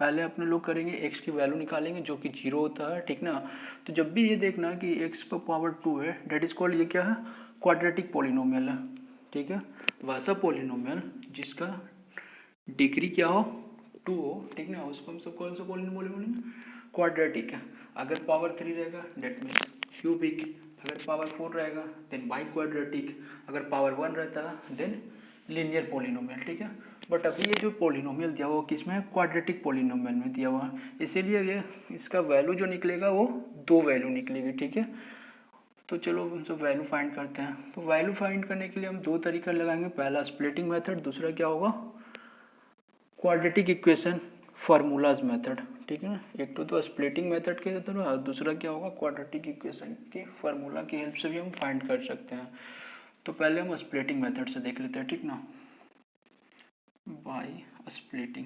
पहले अपने लोग करेंगे x की वैल्यू निकालेंगे जो कि 0 होता है, ठीक ना। तो जब भी ये देखना कि x पर पावर 2 है, डेट इज कॉल्ड, ये क्या है, क्वाड्रेटिक पॉलिनोमियल है, ठीक है। वैसा पॉलिनोमियल जिसका डिग्री क्या हो, 2 हो, ठीक ना, उसको हम सब कौन सा पॉलिनोमियल बोलेंगे, क्वाड्रेटिक है। अगर पावर 3 रहेगा डेट मीन्स क्यूबिक, अगर पावर 4 रहेगा देन बाई क्वाड्रेटिक, अगर पावर 1 रहता है देन लीनियर पॉलिनोमियल, ठीक है। बट अभी ये जो पॉलिनोमियल दिया हुआ किसमें है, क्वाड्रेटिक पॉलिनोमियल में दिया हुआ, इसीलिए ये इसका वैल्यू जो निकलेगा वो 2 वैल्यू निकलेगी, ठीक है। तो चलो हम सब वैल्यू फाइंड करते हैं। तो वैल्यू फाइंड करने के लिए हम 2 तरीका लगाएंगे, पहला स्प्लिटिंग मेथड, दूसरा क्या होगा, क्वाड्रेटिक इक्वेशन फार्मूलाज मेथड, ठीक है ना। एक तो स्प्लिटिंग मेथड के तरह और दूसरा क्या होगा, क्वाड्रेटिक इक्वेशन की फार्मूला की हेल्प से भी हम फाइंड कर सकते हैं। तो पहले हम स्प्लिटिंग मेथड से देख लेते हैं, ठीक ना, बाय स्प्लिटिंग।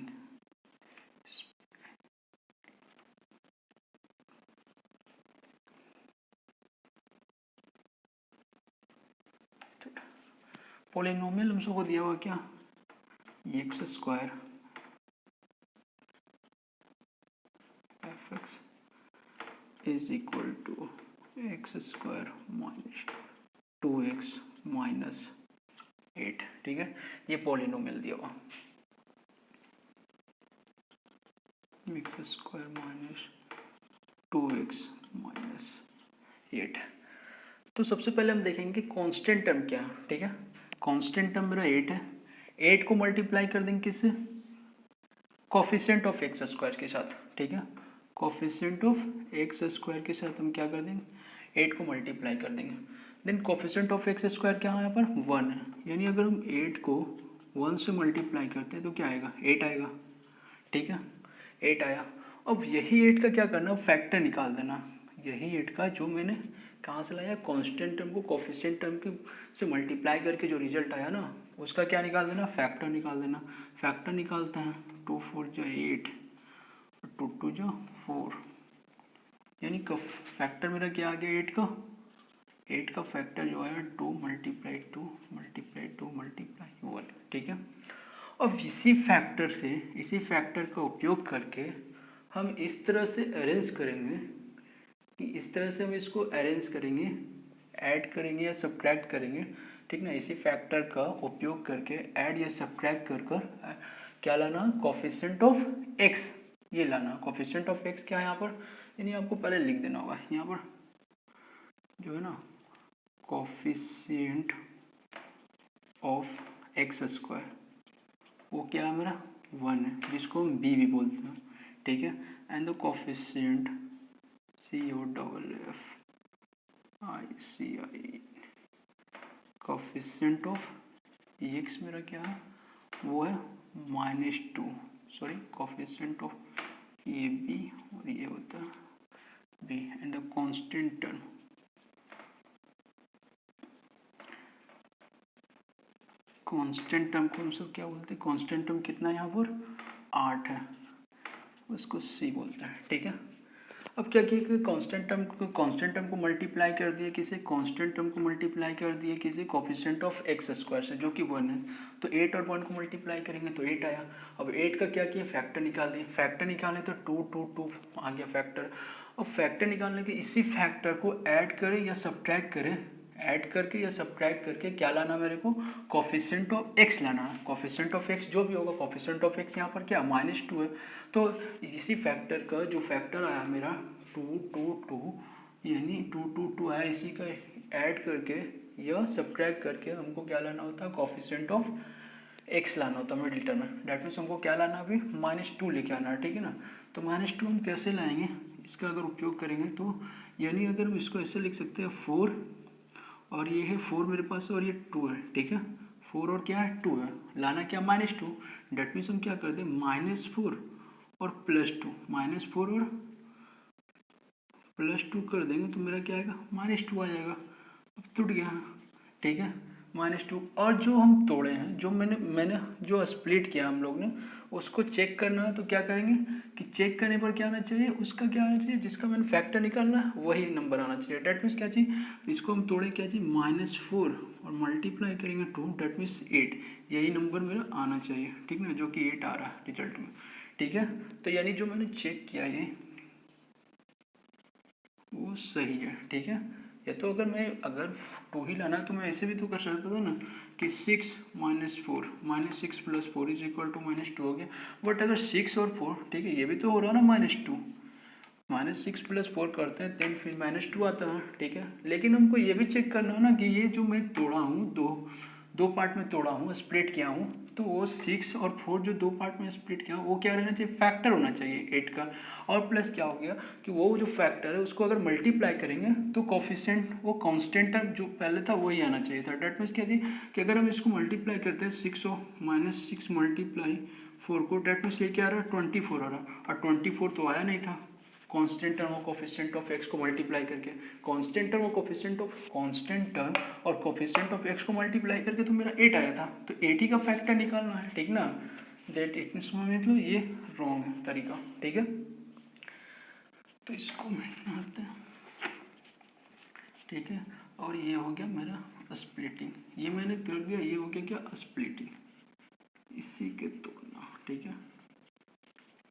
पॉलिनोमियल हम सबको दिया हुआ क्या, x square f x is equal to x square minus 2x minus 8, ठीक है। ये पॉलिनोमियल दिया हुआ x square minus 2x minus 8। तो सबसे पहले हम देखेंगे कांस्टेंट टर्म क्या है, ठीक है। कांस्टेंट टर्म मेरा 8 है, 8 को मल्टीप्लाई कर देंगे किससे, कोफिशिएंट ऑफ एक्स स्क्वायर के साथ, ठीक है। कोफिशिएंट ऑफ एक्स स्क्वायर के साथ हम क्या कर देंगे, 8 को मल्टीप्लाई कर देंगे। Then coefficient of x square क्या है यहाँ पर, 1 है, यानी अगर हम 8 को 1 से मल्टीप्लाई करते हैं तो क्या आएगा, 8 आएगा, ठीक है, 8 आया। अब यही 8 का क्या करना, फैक्टर निकाल देना। यही 8 का जो मैंने कहाँ से लाया, कांस्टेंट टर्म को कोफिशिएंट टर्म के से मल्टीप्लाई करके जो रिजल्ट आया ना, उसका क्या निकाल देना, फैक्टर निकाल देना। फैक्टर निकालते हैं, 2 4 जो 8, 2 2 जो 4, यानी फैक्टर मेरा क्या आ गया 8 का, 8 का फैक्टर जो आया 2 मल्टीप्लाई 2 मल्टीप्लाई 2 मल्टीप्लाई 1, ठीक है। अब इसी फैक्टर का उपयोग करके हम इस तरह से अरेंज करेंगे कि इस तरह से हम इसको अरेंज करेंगे, ऐड करेंगे या सब्ट्रैक्ट करेंगे, ठीक ना। इसी फैक्टर का उपयोग करके ऐड या सब्ट्रैक्ट कर कर क्या लाना, कोफिशिएंट ऑफ एक्स, ये लाना। कोफिशिएंट ऑफ एक्स क्या है यहाँ पर, यानी आपको पहले लिख देना होगा यहाँ पर जो है ना, कोफिशिएंट ऑफ एक्स स्क्वायर, वो क्या है मेरा 1 है, जिसको हम बी भी बोलते हैं, ठीक है। And the coefficient COFF ICI, coefficient of x मेरा क्या है, वो है -2, सॉरी कोफिशिएंट ऑफ ये बी और ये होता है b. And the constant term, constant term को हम सब क्या बोलते हैं, कांस्टेंट टर्म कितना है यहाँ पर 8 है, उसको सी बोलते हैं, ठीक है। अब क्या किया कि कांस्टेंट टर्म को मल्टीप्लाई कर दिया किसी, कांस्टेंट टर्म को मल्टीप्लाई कर दिया किसी कोफिशिएंट ऑफ एक्स स्क्वायर से जो कि 1 है। तो 8 और 1 को मल्टीप्लाई करेंगे तो 8 आया। अब 8 का क्या किया, फैक्टर निकाल दिया। फैक्टर निकाले तो 2 2 2 आ गया फैक्टर। अब फैक्टर निकालने के इसी फैक्टर को ऐड करें या सब्ट्रैक्ट करें, ऐड करके या सब्ट्रैक्ट करके क्या लाना मेरे को, कोफिशिएंट ऑफ एक्स लाना है। कोफिशिएंट ऑफ एक्स जो भी होगा, कोफिशिएंट ऑफ एक्स यहाँ पर क्या -2 है। तो इसी फैक्टर का जो फैक्टर आया मेरा 2 2 2, यानी 2 2 2 आया, इसी का ऐड करके या सब्ट्रैक्ट करके हमको क्या लाना होता है, कोफिशिएंट ऑफ एक्स लाना होता है मिडिल टर्म में। डेट मीन्स हमको क्या लाना, अभी -2 लेके आना है, ठीक है ना। तो -2 हम कैसे लाएंगे, इसका अगर उपयोग करेंगे तो यानी अगर हम इसको ऐसे लिख सकते हैं 4 और ये है 4 मेरे पास और ये 2 है, ठीक है। 4 और क्या है 2 है, लाना क्या -2। डेट मीन्स हम क्या कर दें, -4 और +2, -4 और +2 कर देंगे तो मेरा क्या आएगा, -2 आ जाएगा। अब टूट गया, ठीक है, -2। और जो हम तोड़े हैं, जो मैंने जो स्प्लिट किया हम लोग ने, उसको चेक करना है तो क्या करेंगे कि चेक करने पर क्या आना चाहिए, उसका क्या आना चाहिए, जिसका मैंने फैक्टर निकालना है वही नंबर आना चाहिए। डेट मीन्स क्या चाहिए, इसको हम तोड़े क्या चाहिए, -4 और मल्टीप्लाई करेंगे 2, डेट मीन्स 8, यही नंबर मेरा आना चाहिए, ठीक ना, जो कि 8 आ रहा है रिजल्ट में, ठीक है। तो यानी जो मैंने चेक किया ये वो सही है, ठीक है। या तो अगर 2 ही लाना तो मैं ऐसे भी तो कर सकता था ना कि 6 minus 4 minus 6 plus 4 is equal to -2 हो गया। बट अगर 6 और 4, ठीक है, ये भी तो हो रहा है ना -2, -6 प्लस 4 करते हैं देन फिर -2 आता है, ठीक है। लेकिन हमको ये भी चेक करना है ना कि ये जो मैं तोड़ा हूँ, दो पार्ट में तोड़ा हूँ, स्प्लिट किया हूँ, तो वो 6 और 4 जो दो पार्ट में स्प्लिट किया वो क्या रहना चाहिए, फैक्टर होना चाहिए 8 का। और प्लस क्या हो गया कि वो जो फैक्टर है उसको अगर मल्टीप्लाई करेंगे तो कॉफिशेंट वो कांस्टेंट जो पहले था वही आना चाहिए था। डेट मीन्स क्या थी कि अगर हम इसको मल्टीप्लाई करते हैं 6 और -6 मल्टीप्लाई 4 को, डेट मीन्स ये क्या आ रहा है 24 आ रहा, और 24 तो आया नहीं था कांस्टेंट टर्म और कोफिशिएंट ऑफ एक्स को मल्टीप्लाई करके। कांस्टेंट टर्म और कोफिशिएंट ऑफ एक्स को मल्टीप्लाई करके तो मेरा 8 आया था, तो 8 ही का फैक्टर निकालना है, ठीक ना। दैट इट मीन्स मतलब ये रॉन्ग है तरीका, ठीक है। तो इसको मिटाते हैं, ठीक है। और ये हो गया मेरा स्प्लिटिंग, ये मैंने कर दिया, ये हो गया क्या स्प्लिटिंग, इसी के तोड़ना, ठीक है।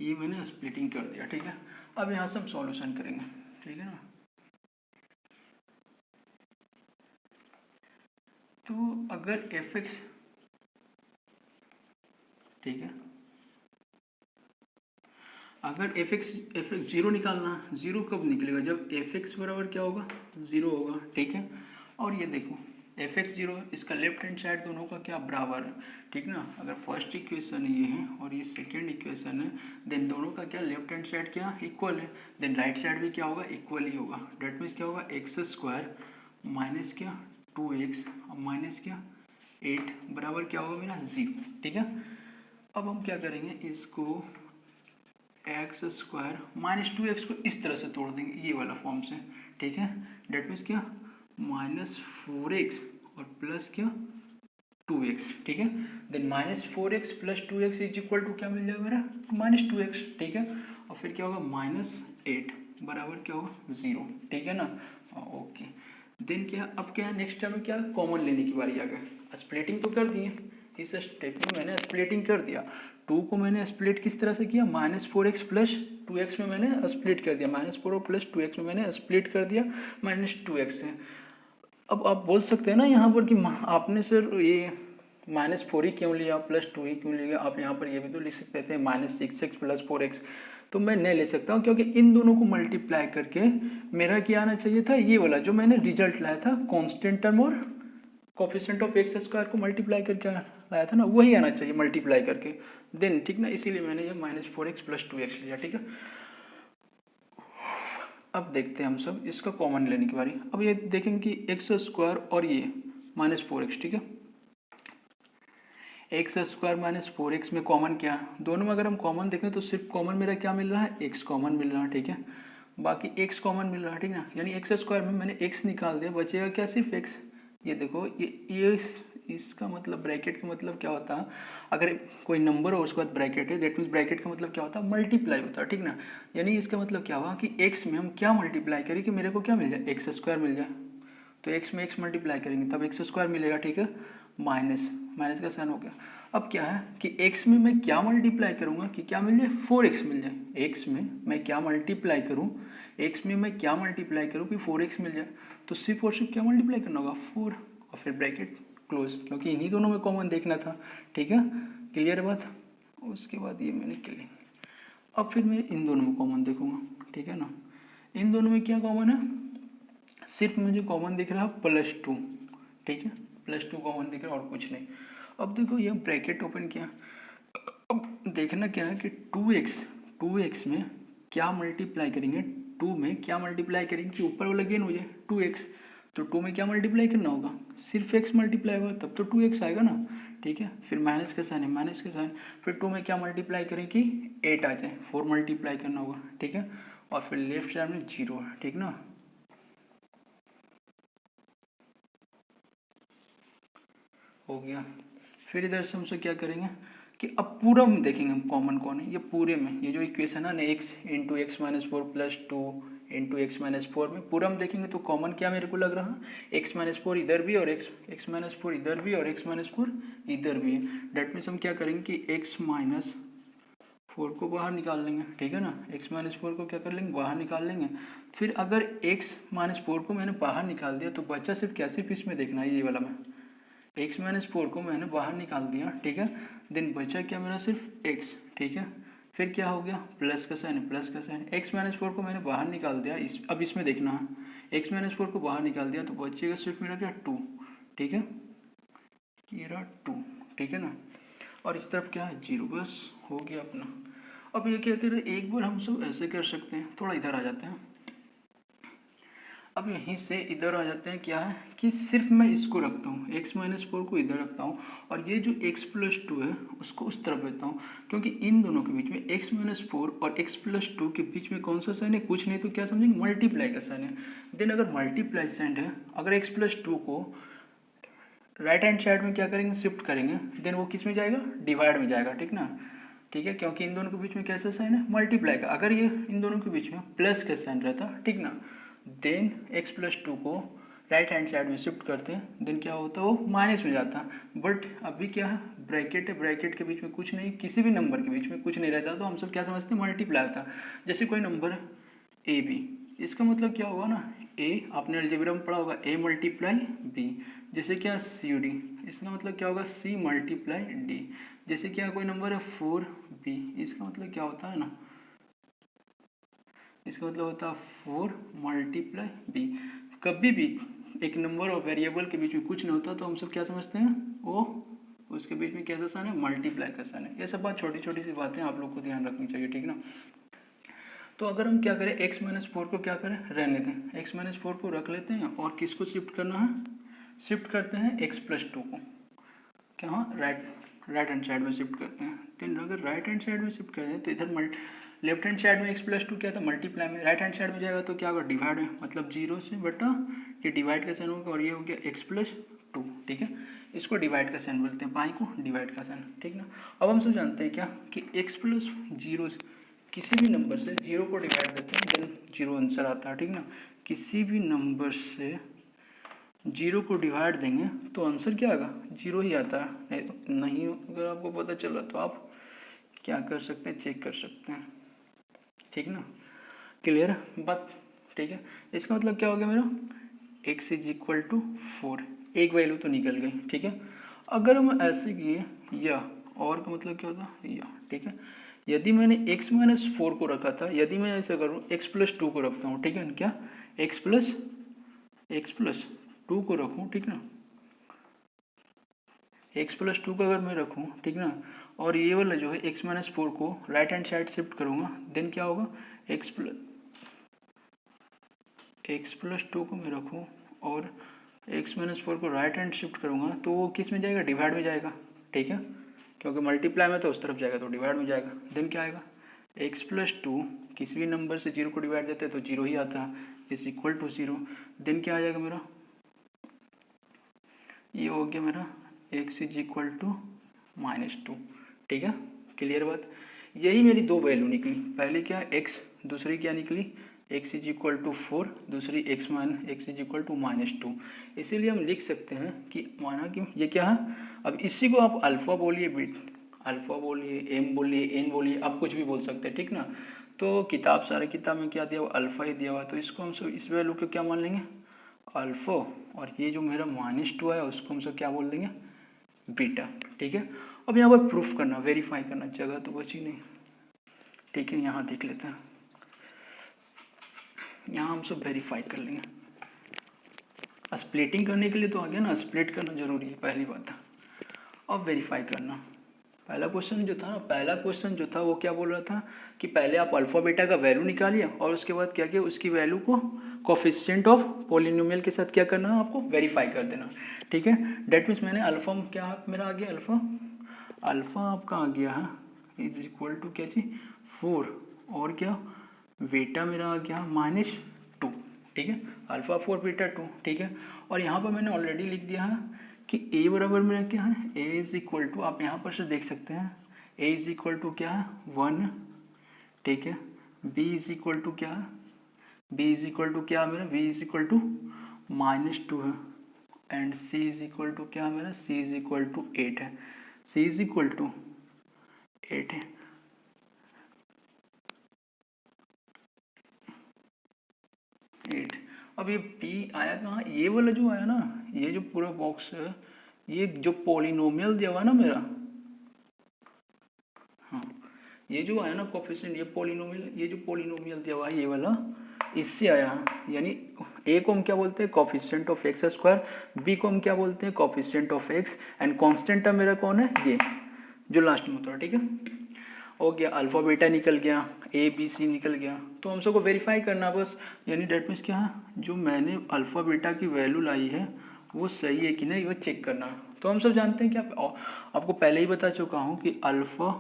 ये मैंने स्प्लिटिंग कर दिया, ठीक है। अब यहाँ से हम सॉल्यूशन करेंगे, ठीक है ना। तो अगर एफ एक्स, ठीक है, अगर एफ एक्स जीरो निकालना, जीरो कब निकलेगा, जब एफ एक्स बराबर क्या होगा, जीरो होगा, ठीक है। और ये देखो एफ एक्स जीरो है, इसका लेफ्ट हैंड साइड दोनों का क्या बराबर है, ठीक ना। अगर फर्स्ट इक्वेशन ये है और ये सेकेंड इक्वेशन है, देन दोनों का क्या लेफ्ट हैंड साइड क्या इक्वल है, देन राइट साइड भी क्या होगा, इक्वल ही होगा। डेट मीन्स क्या होगा, एक्स स्क्वायर माइनस क्या 2x माइनस क्या 8 बराबर क्या होगा मेरा 0, ठीक है। अब हम क्या करेंगे, इसको एक्स स्क्वायर -2x को इस तरह से तोड़ देंगे, ये वाला फॉर्म से, ठीक है। डेट मीन्स क्या -4x और प्लस क्या 2x, ठीक है। Then -4x plus 2x is equal to क्या मिल जाएगा मेरा -2x, ठीक है। और फिर क्या होगा -8 बराबर क्या होगा 0, ठीक है ना। ओके, देन क्या, अब क्या नेक्स्ट टाइम क्या कॉमन लेने की बारी आ गई। स्प्लिटिंग तो कर दिए, इस स्टेप में मैंने स्प्लिटिंग कर दिया। 2 को मैंने स्प्लिट किस तरह से किया, -4x प्लस 2x में मैंने स्प्लिट कर दिया, -4 प्लस 2x में मैंने स्प्लिट कर दिया -2x से। अब आप बोल सकते हैं ना यहाँ पर कि आपने सर ये -4 ही क्यों लिया, +2 ही क्यों लिया। आप यहाँ पर ये भी तो लिख सकते थे -6x प्लस 4x, तो मैं नहीं ले सकता हूँ क्योंकि इन दोनों को मल्टीप्लाई करके मेरा क्या आना चाहिए था, ये वाला जो मैंने रिजल्ट लाया था कांस्टेंट टर्म और कोफिशिएंट ऑफ एक्स स्क्वायर को मल्टीप्लाई करके लाया था ना, वही आना चाहिए मल्टीप्लाई करके, देन ठीक ना। इसीलिए मैंने ये -4x प्लस 2x लिया, ठीक है। अब देखते हैं हम सब इसका कॉमन लेने की बारी। अब ये देखेंगे कि एक्स स्क्वायर और ये -4x, ठीक है। एक्स स्क्वायर -4x में कॉमन क्या, दोनों में अगर हम कॉमन देखें तो सिर्फ कॉमन मेरा क्या मिल रहा है, x कॉमन मिल रहा है, ठीक है। बाकी x कॉमन मिल रहा है, ठीक है ना। यानी एक्स स्क्वायर में मैंने x निकाल दिया, बचेगा क्या सिर्फ x। ये देखो ये इसका मतलब ब्रैकेट का मतलब क्या होता है, अगर कोई नंबर हो उसके बाद ब्रैकेट है, दैट मीन्स ब्रैकेट का मतलब क्या होता है, मल्टीप्लाई होता है, ठीक ना। यानी इसका मतलब क्या हुआ कि x में हम क्या मल्टीप्लाई करें कि मेरे को क्या मिल जाए, एक्स स्क्वायर मिल जाए। तो x में x मल्टीप्लाई करेंगे तब एक्स स्क्वायर मिलेगा, ठीक है। माइनस का साइन हो गया। अब क्या है कि x में मैं क्या मल्टीप्लाई करूंगा कि क्या मिल जाए, 4x मिल जाए। x में मैं क्या मल्टीप्लाई करूं, x में मैं क्या मल्टीप्लाई करूं कि 4x मिल जाए। तो सिर्फ और सिर्फ क्या मल्टीप्लाई करना होगा 4 और फिर ब्रैकेट क्लोज, क्योंकि इन्हीं दोनों में कॉमन देखना था, ठीक है। क्लियर है बात। उसके बाद ये मैंने क्लियर, अब फिर मैं इन दोनों में कॉमन देखूंगा, ठीक है ना। इन दोनों में क्या कॉमन है, सिर्फ मुझे कॉमन दिख रहा है +2, ठीक है। +2 कॉमन दिख रहा है और कुछ नहीं। अब देखो ये ब्रैकेट ओपन किया, अब देखना क्या है कि 2x में क्या मल्टीप्लाई करेंगे, 2 में क्या मल्टीप्लाई करेंगे कि ऊपर वाला गेन हो जाए 2x। तो 2 में क्या मल्टीप्लाई करना होगा, सिर्फ x मल्टीप्लाई होगा तब तो 2x आएगा ना, ठीक है। फिर माइनस का साइन है, माइनस का साइन, फिर 2 में क्या मल्टीप्लाई करें कि 8 आ जाए, 4 मल्टीप्लाई करना होगा, ठीक है। और फिर लेफ्ट साइड में 0 है, ठीक ना। हो गया। फिर इधर से हमसे क्या करेंगे कि अब पूरा में देखेंगे हम कॉमन कौन है, ये पूरे में ये जो इक्वेशन है ना x into x minus 4 plus 2 into x minus 4 में पूरा हम देखेंगे तो कॉमन क्या मेरे को लग रहा है, x माइनस 4 इधर भी और एक्स माइनस 4 इधर भी और x माइनस 4 इधर भी है। डेट मीन्स हम क्या करेंगे कि x माइनस 4 को बाहर निकाल लेंगे, ठीक है ना, x माइनस 4 को क्या कर लेंगे, बाहर निकाल लेंगे। फिर अगर x माइनस 4 को मैंने बाहर निकाल दिया तो बचा सिर्फ क्या, सिर्फ इसमें देखना है, ये वाला में x माइनस 4 को मैंने बाहर निकाल दिया, ठीक है, देन बचा क्या मेरा, सिर्फ x, ठीक है। फिर क्या हो गया, प्लस का साइन, प्लस का साइन, x माइनस 4 को मैंने बाहर निकाल दिया, अब इसमें देखना है, x माइनस 4 को बाहर निकाल दिया तो बचेगा सिर्फ मेरा क्या, 2, ठीक है, ये रहा 2, ठीक है ना, और इस तरफ क्या है, 0, बस हो गया अपना। अब ये क्या करें, एक बार हम सब ऐसे कर सकते हैं, थोड़ा इधर आ जाते हैं, अब यहीं से इधर आ जाते हैं, क्या है कि सिर्फ मैं इसको रखता हूँ, x माइनस 4 को इधर रखता हूँ और ये जो x प्लस 2 है उसको उस तरफ लेता हूँ, क्योंकि इन दोनों के बीच में x माइनस 4 और x प्लस 2 के बीच में कौन सा साइन है, कुछ नहीं तो क्या समझेंगे, मल्टीप्लाई का साइन है। देन अगर मल्टीप्लाई साइन है, अगर x प्लस 2 को राइट हैंड साइड में क्या करेंगे, शिफ्ट करेंगे, देन वो किस में जाएगा, डिवाइड में जाएगा, ठीक ना, ठीक है, क्योंकि इन दोनों के बीच में कैसा साइन है, मल्टीप्लाई का। अगर ये इन दोनों के बीच में प्लस का साइन रहता, ठीक ना, देन x प्लस 2 को राइट हैंड साइड में शिफ्ट करते हैं, देन क्या होता है, वो माइनस में जाता। बट अभी क्या है, ब्रैकेट है, ब्रैकेट के बीच में कुछ नहीं, किसी भी नंबर के बीच में कुछ नहीं रहता, तो हम सब क्या समझते हैं, मल्टीप्लाई था। जैसे कोई नंबर ए बी, इसका मतलब क्या होगा ना, ए आपने अलजेब्रा में पढ़ा होगा, ए मल्टीप्लाई बी, जैसे क्या सी डी, इसका मतलब क्या होगा, सी मल्टीप्लाई डी। जैसे क्या कोई नंबर है 4b, इसका मतलब क्या होता है ना, इसका मतलब होता है 4 मल्टीप्लाई बी। कभी भी एक नंबर और वेरिएबल के बीच में कुछ नहीं होता तो हम सब क्या समझते हैं, वो उसके बीच में कैसा साइन है, मल्टीप्लाई का साइन है। ये सब बात छोटी छोटी सी बातें आप लोग को ध्यान रखनी चाहिए, ठीक ना। तो अगर हम क्या करें, x माइनस 4 को क्या करें, रहने दें, x माइनस 4 को रख लेते हैं और किसको शिफ्ट करना है, शिफ्ट करते हैं x प्लस 2 को, क्या हाँ, राइट हैंड साइड में शिफ्ट करते हैं। तो अगर राइट हैंड साइड में शिफ्ट करें तो इधर लेफ्ट हैंड साइड में x प्लस 2 क्या था, मल्टीप्लाई में, राइट हैंड साइड में जाएगा तो क्या होगा, डिवाइड में, मतलब 0 से बटा ये डिवाइड का साइन होगा और ये हो गया x प्लस 2, ठीक है, इसको डिवाइड का साइन बोलते हैं, बाई को डिवाइड का साइन, ठीक ना। अब हम सब जानते हैं क्या कि x प्लस 0 किसी भी नंबर से 0 को डिवाइड करते हैं, देन 0 आंसर आता है, ठीक ना। किसी भी नंबर से 0 को डिवाइड देंगे तो आंसर क्या आएगा, 0 ही आता है। नहीं अगर आपको पता चला तो आप क्या कर सकते हैं, चेक कर सकते हैं, ठीक ना, क्लियर बात, ठीक है। इसका मतलब क्या हो गया मेरा, x इज इक्वल टू 4, एक वैल्यू तो निकल गई, ठीक है। अगर हम ऐसे किए या, और का मतलब क्या होता है, या, ठीक है। यदि मैंने x माइनस 4 को रखा था, यदि मैं ऐसा करूँ x प्लस 2 को रखता हूँ, ठीक है, क्या x प्लस 2 को रखूँ, ठीक ना, x प्लस 2 का अगर मैं रखूँ, ठीक ना, और ये वाला जो है x माइनस 4 को राइट हैंड साइड शिफ्ट करूँगा, देन क्या होगा, x प्लस 2 को मैं रखूँ और x माइनस 4 को राइट हैंड शिफ्ट करूँगा तो वो किस में जाएगा, डिवाइड में जाएगा, ठीक है, क्योंकि मल्टीप्लाई में तो उस तरफ जाएगा तो डिवाइड में जाएगा। देन क्या आएगा, x प्लस 2 किसी भी नंबर से 0 को डिवाइड देते हैं तो 0 ही आता है, इज इक्वल टू 0। देन क्या आ जाएगा मेरा, ये हो गया मेरा x इज इक्वल टू -2, ठीक है, क्लियर बात। यही मेरी दो वैल्यू निकली, पहले क्या x, दूसरी क्या निकली, x इज इक्वल टू 4, दूसरी x इज इक्वल टू -2। इसीलिए हम लिख सकते हैं कि माना कि ये क्या है, अब इसी को आप अल्फा बोलिए, बीट अल्फा बोलिए, m बोलिए, n बोलिए, आप कुछ भी बोल सकते हैं, ठीक ना। तो सारी किताब में क्या दिया हुआ, अल्फा ही दिया हुआ, तो इसको हम सब इस वैल्यू को क्या मान लेंगे, अल्फा, और ये जो मेरा -2 है उसको हम सब क्या बोल देंगे, बीटा, ठीक है। अब यहाँ पर प्रूफ करना, वेरीफाई करना, जगह तो बची नहीं, ठीक है, यहाँ देख लेते हैं, यहाँ हम सब वेरीफाई कर लेंगे। स्प्लिटिंग करने के लिए तो आ गया ना, स्प्लिट करना जरूरी है, पहली बात है। अब वेरीफाई करना, पहला क्वेश्चन जो था वो क्या बोल रहा था कि पहले आप अल्फा बीटा का वैल्यू निकालिए और उसके बाद क्या किया, उसकी वैल्यू को कोफिशिएंट ऑफ पॉलिनोमियल के साथ क्या करना है, आपको वेरीफाई कर देना, ठीक है। डेट मीन्स मैंने अल्फा क्या मेरा आ गया, अल्फा आपका आ गया है इज इक्वल टू क्या चीज 4, और क्या बीटा मेरा आ गया -2, ठीक है, अल्फा 4 बीटा 2, ठीक है। और यहाँ पर मैंने ऑलरेडी लिख दिया है कि a बराबर मेरा क्या है, a इज इक्वल टू, आप यहाँ पर से देख सकते हैं, a इज इक्वल टू क्या है 1, ठीक है, b इज इक्वल टू क्या है, b इज इक्वल टू क्या मेरा, b इज इक्वल टू -2 है, and c is equal to क्या मेरा, c इज इक्वल टू 8 है, c इज इक्वल टू 8 है, 8। अब ये p आया कहाँ, ये वाला जो आया ना, ये जो पूरा बॉक्स है, ये जो पॉलिनोमियल दिया हुआ ना मेरा, हाँ ये जो आया ना कोफिशिएंट, ये पॉलिनोमियल, ये जो पॉलिनोमियल दिया हुआ है ये वाला, इससे आया। यानी a को हम क्या बोलते हैं, coefficient of x square, b को हम क्या बोलते हैं, coefficient of x, and constant term मेरा कौन है, ये जो लास्ट में होता है। ठीक है, हो गया, अल्फा बीटा निकल गया, ए बी सी निकल गया। तो हम सबको वेरीफाई करना बस, यानी डेट मीन्स क्या है, जो मैंने अल्फा बीटा की वैल्यू लाई है वो सही है कि नहीं वो चेक करना। तो हम सब जानते हैं कि आपको पहले ही बता चुका हूँ कि अल्फा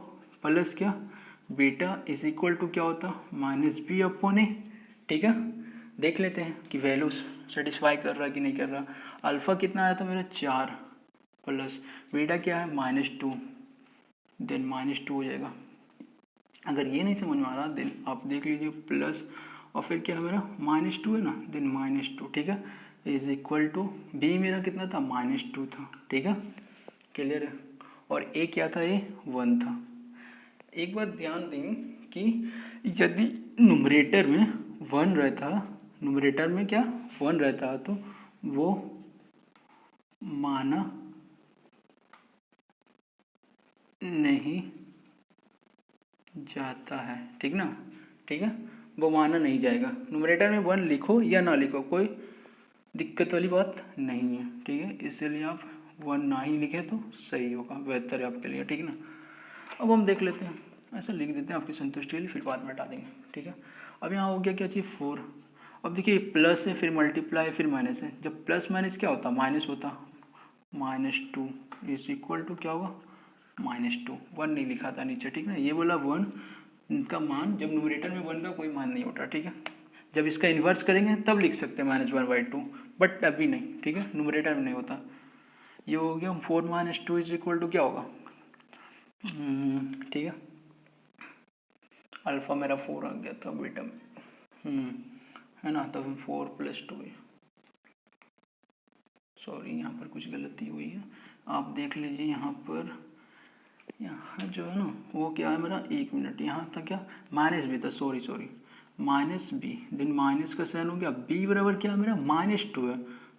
प्लस क्या बीटा इज इक्वल टू क्या होता है, माइनस बी अपॉन ए। ठीक है, देख लेते हैं कि वैल्यू सेटिस्फाई कर रहा है कि नहीं कर रहा। अल्फा कितना आया था मेरा 4, प्लस बीटा क्या है -2, देन -2 हो जाएगा। अगर ये नहीं समझ में आ रहा देन आप देख लीजिए प्लस और फिर क्या है मेरा -2 है ना, देन -2। ठीक है, इज इक्वल टू बी मेरा कितना था, -2 था। ठीक है, क्लियर है। और ए क्या था, ए 1 था। एक बात ध्यान दें कि यदि नुमरेटर में 1 रहता, नुमरेटर में क्या 1 रहता तो वो माना नहीं जाता है। ठीक ना, ठीक है, वो माना नहीं जाएगा। नुमरेटर में 1 लिखो या ना लिखो कोई दिक्कत वाली बात नहीं है। ठीक है, इसलिए आप 1 ना ही लिखें तो सही होगा, बेहतर है आपके लिए। ठीक ना, अब हम देख लेते हैं, ऐसा लिख देते हैं आपकी संतुष्टि के लिए, फिर बाद में हटा देंगे। ठीक है, अब यहाँ हो गया क्या चीज़ 4। अब देखिए प्लस है, फिर मल्टीप्लाई, फिर माइनस है। जब प्लस माइनस क्या होता, माइनस होता, -2 इज इक्वल टू क्या होगा, -2। 1 नहीं लिखा था नीचे। ठीक है, ये बोला 1 का मान, जब न्यूमरेटर में 1 का कोई मान नहीं होता। ठीक है, जब इसका इन्वर्स करेंगे तब लिख सकते हैं -1/2, बट अभी नहीं। ठीक है, न्यूमरेटर में नहीं होता। ये हो गया 4 - 2 इज इक्वल टू क्या होगा, ठीक है, अल्फा मेरा 4 आ गया था बीटा में, है ना, तो 4 + 2 है। सॉरी यहाँ पर कुछ गलती हुई है, आप देख लीजिए यहाँ पर, यहाँ जो है ना वो क्या है मेरा, 1 मिनट, यहाँ था क्या -b था, सॉरी -b, देन माइनस का साइन हो गया, b बराबर क्या है मेरा -2 है,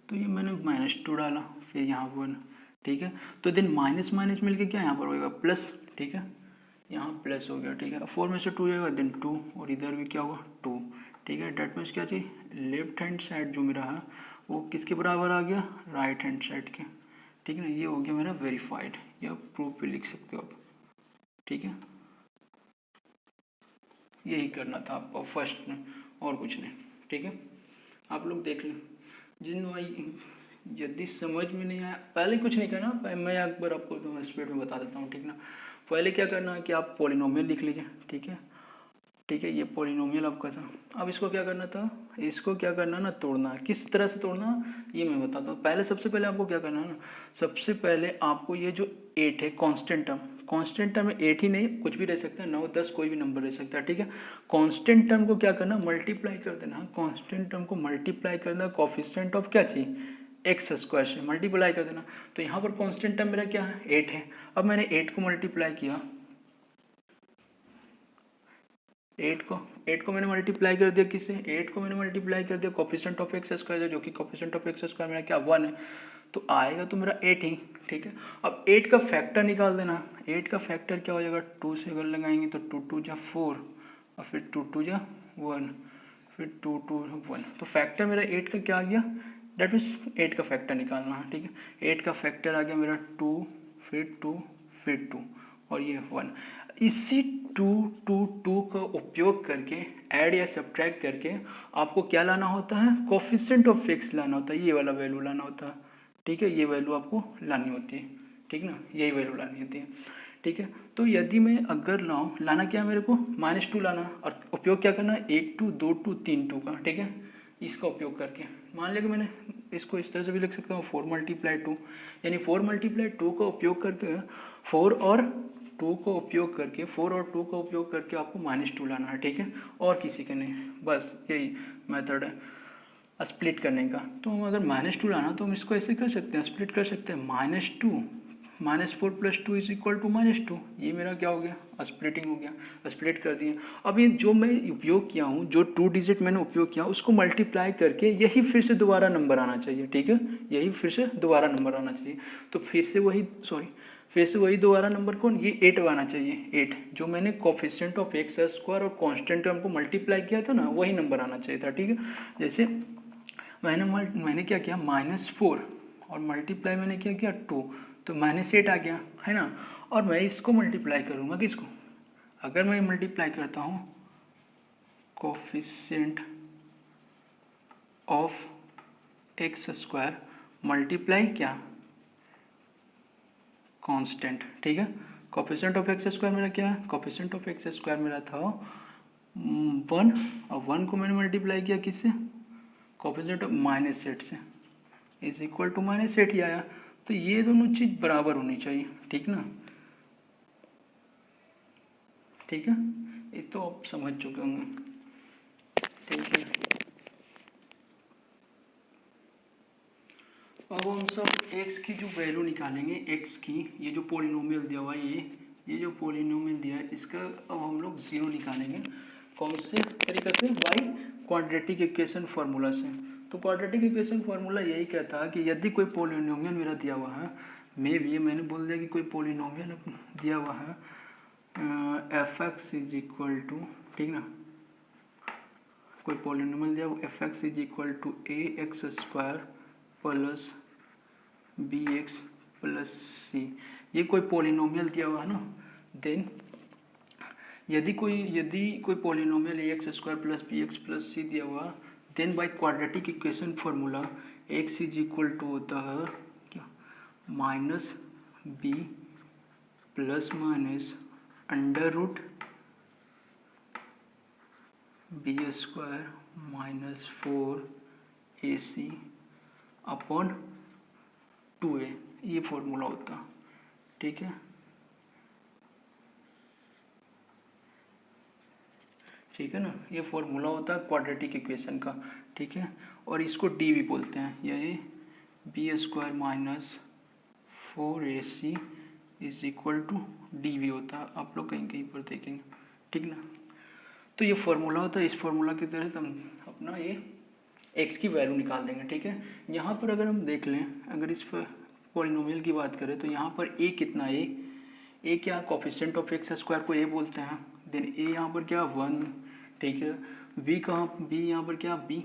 तो ये मैंने -2 डाला, फिर यहाँ 1। ठीक है, तो देन माइनस माइनस मिलके क्या यहाँ पर होगा प्लस। ठीक है, यहाँ प्लस हो गया। ठीक है, 4 में से 2 जाएगा, देन 2, और इधर भी क्या होगा 2। ठीक है, डेट मीन्स क्या चाहिए, लेफ्ट हैंड साइड जो मेरा है वो किसके बराबर आ गया, राइट हैंड साइड के। ठीक है ना, ये हो गया मेरा वेरीफाइड, या प्रूफ भी लिख सकते हो आप। ठीक है, यही करना था आपको फर्स्ट में, और कुछ नहीं। ठीक है, आप लोग देख लें, जिन भाई यदि समझ में नहीं आया, पहले कुछ नहीं करना, मैं एक बार आपको तो स्पीड में बता देता हूँ। ठीक ना, पहले क्या करना है कि आप पॉलिनोमियल लिख लीजिए। ठीक है, ठीक है, ये पॉलिनोमियल आपका था। अब इसको क्या करना था, इसको क्या करना ना, तोड़ना। किस तरह से तोड़ना ये मैं बताता हूँ। पहले सबसे पहले आपको क्या करना है ना, सबसे पहले आपको ये जो 8 है कांस्टेंट टर्म में 8 ही नहीं कुछ भी रह सकता है, 9 10 कोई भी नंबर रह सकता है। ठीक है, कांस्टेंट टर्म को क्या करना, मल्टीप्लाई कर देना। कांस्टेंट टर्म को मल्टीप्लाई करना कोफिशिएंट ऑफ क्या चाहिए, एक्स स्क्वायर से मल्टीप्लाई कर देना। तो यहाँ पर कांस्टेंट टर्म मेरा क्या है 8 है। अब मैंने 8 को मल्टीप्लाई किया, 8 को मैंने मल्टीप्लाई कर दिया किससे, 8 को मैंने मल्टीप्लाई कर दिया कोफिशिएंट ऑफ एक्स स्क्वायर, जो कि कोफिशिएंट ऑफ एक्स स्क्वायर मेरा क्या 1 है, तो आएगा तो मेरा 8 ही। ठीक है, अब 8 का फैक्टर निकाल देना। 8 का फैक्टर क्या हो जाएगा, 2 से अगर लगाएंगे तो 2 2 जा 4, और फिर 2 2 जा 1, फिर 2 2 1, तो फैक्टर मेरा 8 का क्या आ गया, डेट मीन्स 8 का फैक्टर निकालना है। ठीक है, 8 का फैक्टर आ गया मेरा 2, फिर 2, फिर 2, और ये 1। इसी 2 2 2 का उपयोग करके ऐड या सब्ट्रैक्ट करके आपको क्या लाना होता है, कोफिशिएंट ऑफ एक्स लाना होता है, ये वाला वैल्यू लाना होता है। ठीक है, ये वैल्यू आपको लानी होती है। ठीक ना, यही वैल्यू लानी होती है। ठीक है, तो यदि मैं अगर लाऊँ, लाना क्या है मेरे को, -2 लाना, और उपयोग क्या करना है, 1 2 2 2 3 2 का। ठीक है, इसका उपयोग करके मान लिया कि मैंने इसको इस तरह से भी लिख सकता हूँ, 4 × 2, यानी 4 × 2 का उपयोग करके 4 और 2 का उपयोग करके 4 और 2 का उपयोग करके आपको -2 लाना है। ठीक है, और किसी के नहीं, बस यही मेथड है स्प्लिट करने का। तो हम अगर -2 लाना तो हम इसको ऐसे कर सकते हैं, स्प्लिट कर सकते हैं, -2 -4 + 2 = -2। ये मेरा क्या हो गया, स्प्लिटिंग हो गया, स्प्लिट कर दिया। अब ये जो मैं उपयोग किया हूँ, जो 2 डिजिट मैंने उपयोग किया उसको मल्टीप्लाई करके यही फिर से दोबारा नंबर आना चाहिए, ठीक है, यही फिर से दोबारा नंबर आना चाहिए। तो फिर से वही दोबारा नंबर कौन, ये 8 आना चाहिए, 8 जो मैंने कोफिशिएंट ऑफ एक्स स्क्वायर और कांस्टेंट टर्म को मल्टीप्लाई किया था ना, वही नंबर आना चाहिए था, ठीक है। जैसे मैंने क्या किया, -4 और मल्टीप्लाई मैंने क्या किया 2, तो -8 आ गया, है ना। और मैं इसको मल्टीप्लाई करूँगा किसको, अगर मैं मल्टीप्लाई करता हूँ coefficient of x square multiply क्या, कांस्टेंट, ठीक है। कोफिशिएंट ऑफ एक्स स्क्वायर मेरा क्या है, कोफिशिएंट ऑफ एक्स स्क्वायर मेरा था 1, और 1 को मैंने मल्टीप्लाई किया किससे, कोफिशिएंट ऑफ -8 से, = -8 ही आया। तो ये दोनों चीज बराबर होनी चाहिए, ठीक ना, ठीक है, ये तो आप समझ चुके होंगे, ठीक है। अब हम सब x की जो वैल्यू निकालेंगे, x की, ये जो पॉलिनोमियल दिया हुआ है, ये जो पॉलिनोमियल दिया है, इसका अब हम लोग 0 निकालेंगे। कौन से तरीके से, बाई क्वाड्रेटिक इक्वेशन फार्मूला से। तो क्वाड्रेटिक इक्वेशन फार्मूला यही कहता है कि यदि कोई पॉलिनोमियल मेरा दिया हुआ है, मैंने बोल दिया कि कोई पॉलिनोमियल दिया हुआ है f(x) = ठीक ना, कोई पॉलिनोमियल दिया हुआ f(x) = ax² plus bx plus c, ये कोई पॉलिनोमियल दिया हुआ है ना, देन यदि कोई polynomial ax² plus bx plus c दिया हुआ, then by quadratic equation formula x = होता है क्या, -b plus minus √ b² - 4ac upon 2a, ये फॉर्मूला होता, ठीक है, ठीक है ना, ये फॉर्मूला होता है क्वाड्रेटिक इक्वेशन का, ठीक है। और इसको डी भी बोलते हैं, यही b² - 4ac = डी भी होता है, आप लोग कहीं कहीं पर देखेंगे, ठीक ना। तो ये फॉर्मूला होता है, इस फॉर्मूला के तहत हम अपना ये x की वैल्यू निकाल देंगे, ठीक है। यहाँ पर अगर हम देख लें, अगर इस पॉलिनोमियल की बात करें तो यहाँ पर a कितना है, a क्या, कोफिशिएंट ऑफ एक्स स्क्वायर को a बोलते हैं, देन a यहाँ पर क्या 1, ठीक है। b यहाँ पर क्या, b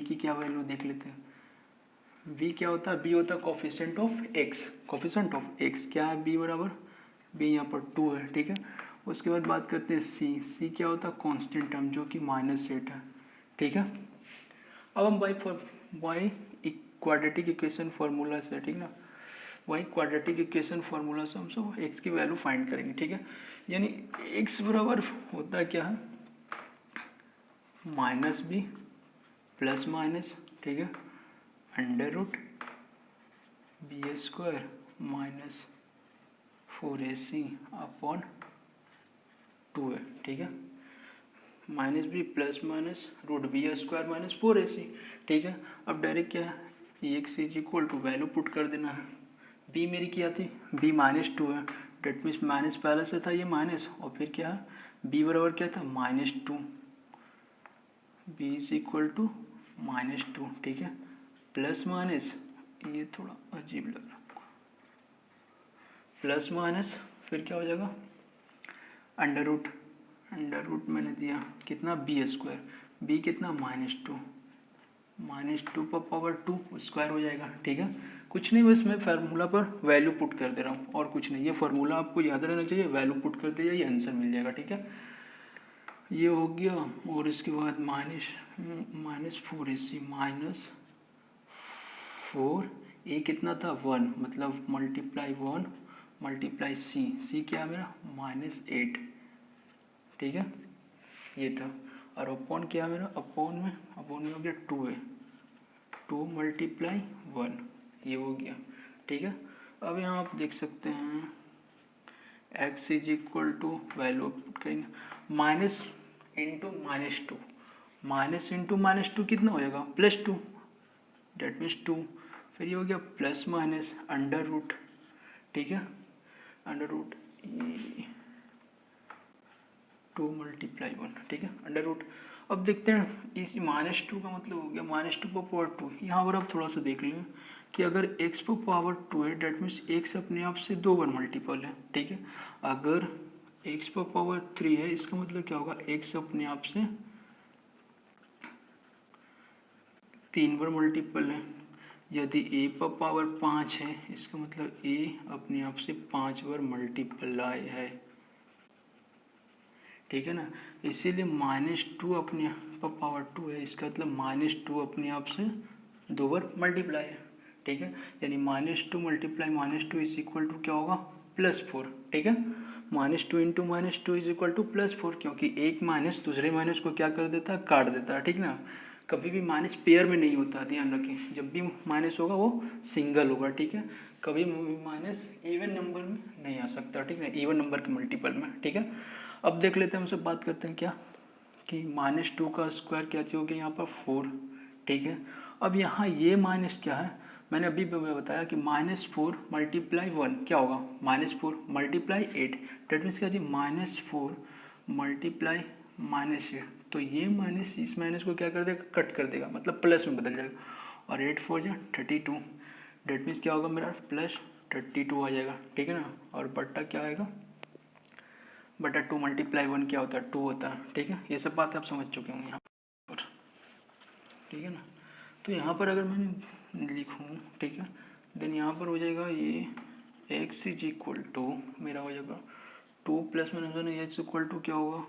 की क्या वैल्यू देख लेते हैं, b क्या होता है, b होता है कोफिशिएंट ऑफ x क्या है, b बराबर, b यहाँ पर 2 है, ठीक है। उसके बाद बात करते हैं c क्या होता है, कांस्टेंट टर्म जो कि -8 है, ठीक है। अब हम बाई क्वाड्रेटिक इक्वेशन फार्मूला से, ठीक ना, वही क्वाड्रेटिक इक्वेशन फार्मूला से हम सब x की वैल्यू फाइंड करेंगे, ठीक है। यानी x बराबर होता है क्या है, -b प्लस माइनस, ठीक है, √ b² - 4ac अपॉन 2a, ठीक है, -b plus minus √b² - 4ac, ठीक है। अब डायरेक्ट क्या है, x = वैल्यू पुट कर देना है, b मेरी क्या थी, b -2 है, डेट मीन्स माइनस पहले से था, ये माइनस, और फिर क्या है, b बराबर क्या था, -2, b = -2, ठीक है, प्लस माइनस, ये थोड़ा अजीब लग रहा, प्लस माइनस फिर क्या हो जाएगा, अंडर रूट मैंने दिया कितना, b², b कितना -2 पर पावर 2 स्क्वायर हो जाएगा, ठीक है। कुछ नहीं, बस मैं फार्मूला पर वैल्यू पुट कर दे रहा हूँ, और कुछ नहीं, ये फार्मूला आपको याद रहना चाहिए, वैल्यू पुट कर दिया, ये आंसर मिल जाएगा, ठीक है। ये हो गया, और इसके बाद -4ac -4, ए कितना था 1, मतलब मल्टीप्लाई 1 मल्टीप्लाई c क्या है मेरा -8, ठीक है, ये था। और अपॉन क्या है मेरा, अपॉन में हो गया 2a, 2 × 1, ये हो गया, ठीक है। अब यहाँ आप देख सकते हैं x = वैल्यू करेंगे माइनस इंटू -2, माइनस इंटू -2 कितना हो जाएगा, +2, डेट मीन्स 2, फिर ये हो गया प्लस माइनस √ ठीक है, अंडर रूट 2 मल्टीप्लाई 1, ठीक है, अंडर रूट। अब देखते हैं इस -2 का मतलब हो गया -2 पर पावर 2। यहाँ पर आप थोड़ा सा देख लें कि अगर x पर पावर 2 है डेट मीन्स x अपने आप से 2 बार मल्टीपल है, ठीक है। अगर x पर पावर 3 है इसका मतलब क्या होगा, x अपने आप से 3 बार मल्टीपल है। यदि a पर पावर 5 है इसका मतलब a अपने आप से 5 बार मल्टीप्लाई है, ठीक है ना। इसीलिए -2 अपने पर पावर 2 है, इसका मतलब -2 अपने आप से 2 बार मल्टीप्लाई है, ठीक है। यानी -2 मल्टीप्लाई -2 इज इक्वल टू क्या होगा, +4, ठीक है। -2 इंटू -2 इज इक्वल टू +4, क्योंकि एक माइनस दूसरे माइनस को क्या कर देता है, काट देता है, ठीक ना। कभी भी माइनस पेयर में नहीं होता, ध्यान रखें, जब भी माइनस होगा वो सिंगल होगा, ठीक है। कभी माइनस इवन नंबर में नहीं आ सकता, ठीक है, इवन नंबर के मल्टीपल में, ठीक है। अब देख लेते हैं, हम सब बात करते हैं क्या कि -2 का स्क्वायर क्या हो गया यहाँ पर 4, ठीक है। अब यहाँ ये माइनस क्या है, मैंने अभी बताया कि -4 मल्टीप्लाई 1 क्या होगा, -4 मल्टीप्लाई 8, डेट मीन्स क्या जी, -4 मल्टीप्लाई -8। तो ये माइनस इस माइनस को क्या कर देगा, कट कर देगा, मतलब प्लस में बदल जाएगा। और 8 4 जा 32, डेट मीन्स क्या होगा मेरा, +32 आ जाएगा, ठीक है ना। और बट्टा क्या आएगा, बटा 2 मल्टीप्लाई 1 क्या होता है, 2 होता है, ठीक है। ये सब बात आप समझ चुके होंगे यहाँ पर, ठीक है ना। तो यहाँ पर अगर मैं लिखूँ, ठीक है, देन यहाँ पर हो जाएगा ये x इज इक्वल टू मेरा हो जाएगा 2 प्लस -1 इज इक्वल टू क्या होगा,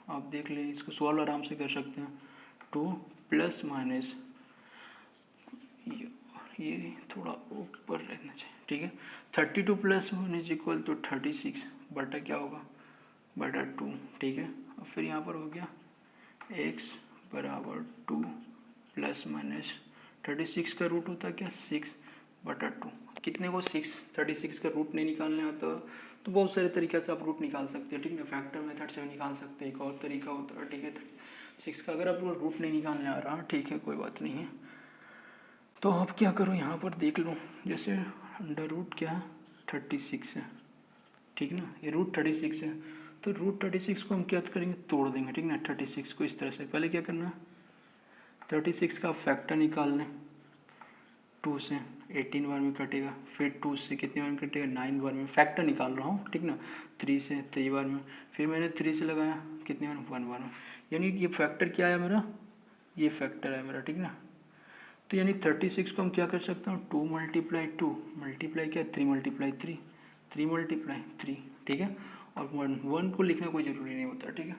आप देख लें, इसको सॉल्व आराम से कर सकते हैं। 2 प्लस माइनस ये थोड़ा ऊपर रहना चाहिए, ठीक है। 32 प्लस 1 इज इक्वल टू 36 बटा क्या होगा, बटा 2, ठीक है। और फिर यहाँ पर हो गया x बराबर 2 प्लस माइनस 36 का रूट होता है क्या, 6 बटा 2, कितने को 6, 36 का रूट नहीं निकालने आता तो बहुत सारे तरीके से आप रूट निकाल सकते हैं, ठीक है। फैक्टर मेथड से भी निकाल सकते हैं, एक और तरीका होता है, ठीक है। 6 का अगर आपको रूट नहीं निकालने आ रहा, ठीक है, कोई बात नहीं है, तो आप क्या करो, यहाँ पर देख लो, जैसे अंडर रूट क्या है 36 है, ठीक है ना, ये रूट 36 है, तो रूट 36 को हम क्या करेंगे, तोड़ देंगे, ठीक है ना। 36 को इस तरह से पहले क्या करना है, 36 का फैक्टर निकाल लें, 2 से 18 बार में कटेगा, फिर 2 से कितने बार में कटेगा, 9 बार में, फैक्टर निकाल रहा हूँ, ठीक ना। 3 से 3 बार में, फिर मैंने 3 से लगाया कितने बार में, 1 बार में, यानी ये फैक्टर क्या आया मेरा, ये फैक्टर है मेरा, ठीक ना। तो यानी 36 को हम क्या कर सकते हैं, 2 मल्टीप्लाई 2 मल्टीप्लाई क्या, 3 मल्टीप्लाई 3 3 मल्टीप्लाई 3, ठीक है। और 1 को लिखना कोई ज़रूरी नहीं होता, ठीक है।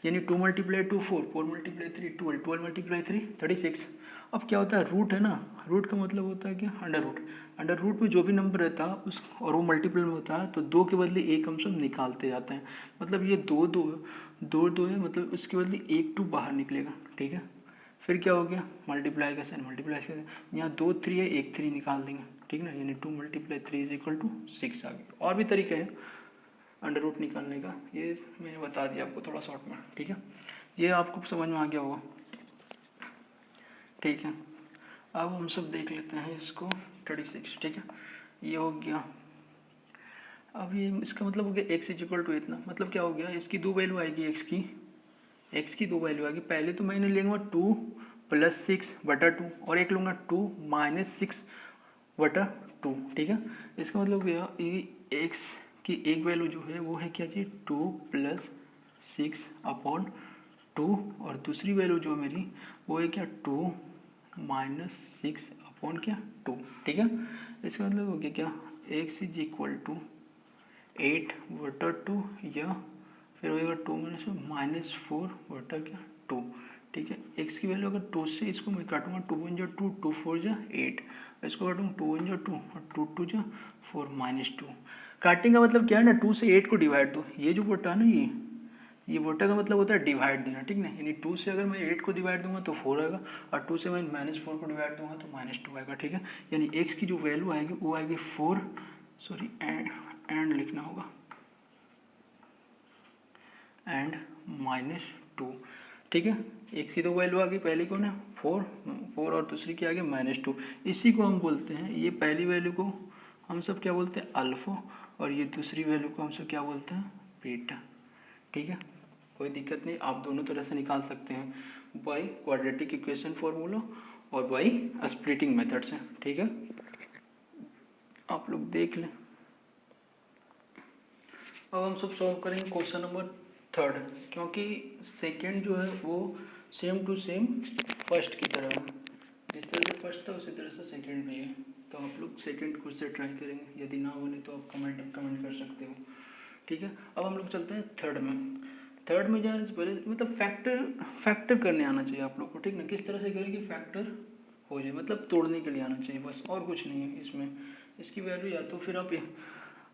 यानी 2 मल्टीप्लाई 2 4 4 मल्टीप्लाई 3 12 12 मल्टीप्लाई 3 36। अब क्या होता है, रूट है ना, रूट का मतलब होता है क्या, अंडर रूट। अंडर रूट में जो भी नंबर रहता है उस और वो मल्टीपल में होता है तो 2 के बदले 1 हम सब निकालते जाते हैं, मतलब ये 2 2 2 2 है, मतलब उसके बदले 1 2 बाहर निकलेगा, ठीक है। फिर क्या हो गया, मल्टीप्लाई का साइन, मल्टीप्लाई का यहाँ 2 3 है, 1 3 निकाल देंगे, ठीक ना। यानी 2 मल्टीप्लाई 3 इज इक्वल टू 6 आ गया। और भी तरीके हैं अंडर रूट निकालने का, ये मैंने बता दिया आपको थोड़ा शॉर्ट में, ठीक है। ये आपको समझ में आ गया होगा, ठीक है। अब हम सब देख लेते हैं इसको 36, ठीक है, ये हो गया। अब ये इसका मतलब हो गया x इज इक्वल टू इतना, मतलब क्या हो गया, इसकी 2 वैल्यू आएगी, x की 2 वैल्यू आएगी। पहले तो मैंने लेंगे 2 प्लस 6 बटा 2 और एक लूँगा 2 माइनस 6 बटा 2, ठीक है। इसका मतलब क्या, ये x की एक वैल्यू जो है वो है क्या जी, 2 प्लस 6 अपॉन 2, और दूसरी वैल्यू जो मेरी वो है क्या, 2 माइनस 6 अपॉन क्या 2, ठीक है। इसका मतलब हो गया क्या, x इज इक्वल टू 8 बटा 2 या फिर होगा 2 माइनस 4 बटा क्या 2, ठीक है। x की वैल्यू अगर 2 से इसको मैं काटूंगा, 2 1 जा 2 2 4 जा 8, इसको काटूंगा 2 1 जा 2 और 2 2 जा 4 माइनस 2। काटने का मतलब क्या है ना, 2 से 8 को डिवाइड दो, ये जो बटा ना ये बटा का मतलब होता है डिवाइड देना, ठीक ना। यानी 2 से अगर मैं 8 को डिवाइड दूंगा तो 4 आएगा, और 2 से मैं -4 को डिवाइड दूंगा तो -2 आएगा, ठीक है। यानी x की जो वैल्यू आएगी वो आएगी 4, सॉरी एंड लिखना होगा, एंड -2, ठीक है। एक की 2 वैल्यू आ गई, पहली कौन है 4 और दूसरी की आ गई -2। इसी को हम बोलते हैं, ये पहली वैल्यू को हम सब क्या बोलते हैं अल्फा, और ये दूसरी वैल्यू को हम सब क्या बोलते हैं बीटा। ठीक है, कोई दिक्कत नहीं, आप दोनों तरह से निकाल सकते हैं, बाई क्वाड्रेटिक इक्वेशन फॉर्मूला और बाई स्प्लिटिंग मेथड से। ठीक है, आप लोग देख लें। अब हम सब सॉल्व करेंगे क्वेश्चन नंबर 3, क्योंकि सेकंड जो है वो सेम टू सेम फर्स्ट की तरह है, जिस तरह से फर्स्ट था उसी तरह से सेकंड भी है। तो आप लोग सेकंड खुद से ट्राई करेंगे, यदि ना बने तो आप कमेंट कर सकते हो। ठीक है, अब हम लोग चलते हैं थर्ड में। थर्ड में जाने से पहले मतलब फैक्टर करने आना चाहिए आप लोग को। ठीक ना, किस तरह से करें कि फैक्टर हो जाए, मतलब तोड़ने के लिए आना चाहिए बस, और कुछ नहीं है इसमें। इसकी वैल्यू या तो फिर आप